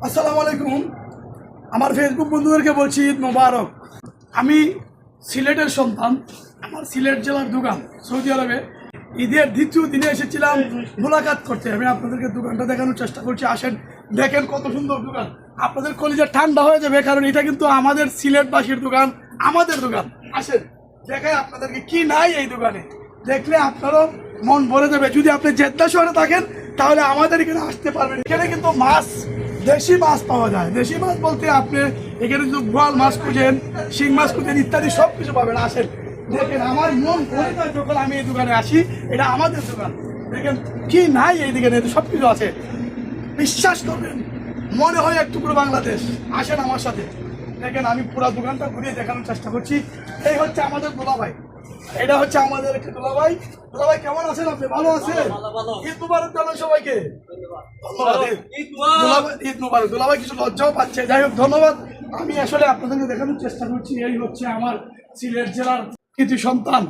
আসসালামু আলাইকুম। আমার ফেসবুক বন্ধুদেরকে বলছি ঈদ মোবারক। আমি সিলেটের সন্তান। আমার সিলেট জেলার দোকান সৌদি আরবে। ঈদের দ্বিতীয় দিনে এসেছিলাম মোলাকাত করতে। আমি আপনাদেরকে দোকানটা দেখানোর চেষ্টা করছি, আসেন দেখেন কত সুন্দর দোকান। আপনাদের কলিজা ঠান্ডা হয়ে যাবে, কারণ এটা কিন্তু আমাদের সিলেটবাসীর দোকান, আমাদের দোকান। আসেন দেখাই আপনাদেরকে কি নাই এই দোকানে, দেখলে আপনারও মন ভরে যাবে। যদি আপনি জেদ্দা শহরে থাকেন তাহলে আমাদের এখানে আসতে পারবেন। এখানে কিন্তু মাছ, দেশি মাছ পাওয়া যায়। দেশি মাছ বলতে আপনি এখানে যদি বোয়াল মাছ খুঁজেন, শিং মাছ খুঁজেন ইত্যাদি সব কিছু পাবেন। আসেন দেখেন, আমার মন ভরে যায় যখন আমি এই দোকানে আসি। এটা আমাদের দোকান, দেখেন কি নাই এই দোকানে, সব কিছু আছে। বিশ্বাস করবেন, মনে হয় একটু পুরো বাংলাদেশ। আসেন আমার সাথে, দেখেন আমি পুরো দোকানটা ঘুরিয়ে দেখানোর চেষ্টা করছি। এই হচ্ছে আমাদের দুলাভাই, এটা হচ্ছে আমাদের একটি দুলাভাই। দুলাভাই কেমন আছেন আপনি? ভালো আছেন? ঈদ মুবারক জানান সবাইকে। ধন্যবাদ। ঈদ মুবারক। দুলাভাই কিছু লজ্জাও পাচ্ছে, যাই হোক ধন্যবাদ। আমি আসলে আপনাদেরকে দেখানোর চেষ্টা করছি। এই হচ্ছে আমার সিলেট জেলার কৃতি সন্তান,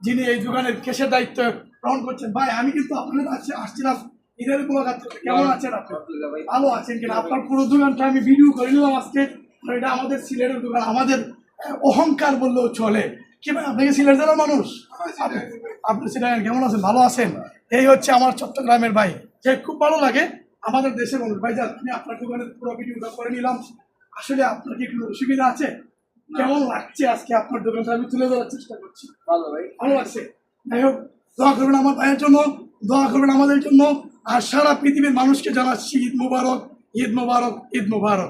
যিনি এই দোকানের কেসের দায়িত্ব গ্রহণ করছেন। ভাই আমি কিন্তু আপনাদের আসছিলাম ঈদের মোলাকাত করতে। কেমন আছেন আপনি? ভালো আছেন কিনা? আপনার পুরো দোকানটা আমি ভিডিও করে নিলাম আজকে। এটা আমাদের সিলেটের দোকান, আমাদের অহংকার বললেও চলে। কি ভাই, আপনাকে সিলেট জেলার মানুষ? আপনি সিলেট কেমন আছেন? ভালো আছেন? এই হচ্ছে আমার চট্টগ্রামের ভাই, যে খুব ভালো লাগে আমাদের দেশের মানুষ। ভাই যান, আমি আপনার দোকানের পুরো ভিডিওটা করে নিলাম। আসলে আপনার কি কোনো অসুবিধা আছে? কেমন লাগছে আজকে আপনার দোকানটা আমি তুলে ধরার চেষ্টা করছি? ভালো ভাই, ভালো লাগছে। যাই হোক, দোয়া করবেন আমার ভাইয়ের জন্য, দোয়া করবেন আমাদের জন্য। আর সারা পৃথিবীর মানুষকে জানাচ্ছি ঈদ মুবারক, ঈদ মুবারক, ঈদ মুবারক।